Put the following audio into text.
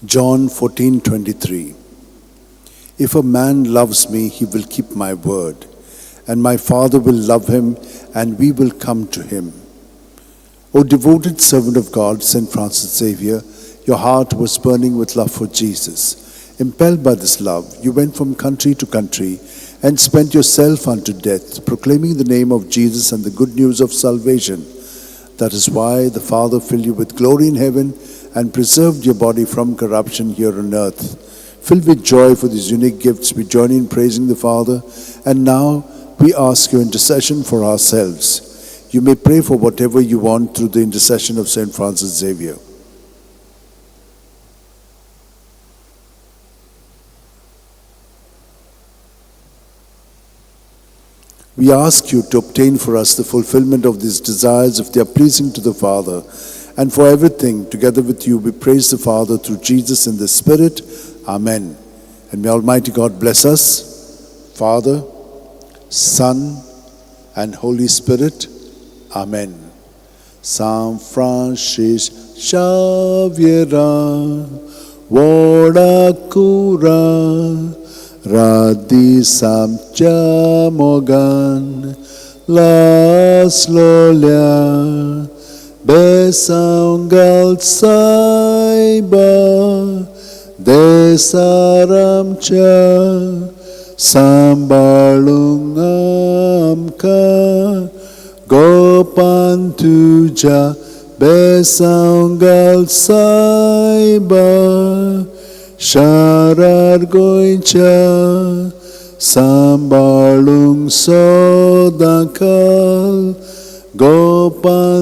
John 14:23. If a man loves me, he will keep my word, and my Father will love him, and we will come to him. O devoted servant of God, St. Francis Xavier, your heart was burning with love for Jesus. Impelled by this love, you went from country to country and spent yourself unto death, proclaiming the name of Jesus and the good news of salvation. That is why the Father filled you with glory in heaven and preserved your body from corruption here on earth. Filled with joy for these unique gifts, we join in praising the Father, and now we ask your intercession for ourselves. You may pray for whatever you want through the intercession of St. Francis Xavier. We ask you to obtain for us the fulfillment of these desires if they are pleasing to the Father. And for everything, together with you, we praise the Father through Jesus in the Spirit. Amen. And may Almighty God bless us, Father, Son, and Holy Spirit. Amen. San Francis Xavier, Vodacura, Radisam Jamogan, Las Lolia, Besangal Saiba, Desaramcha, Sambalungamka, Gopantuja, Besangal Saiba, Sharar Goincha, Sambalung Sodakal, Gopantuja.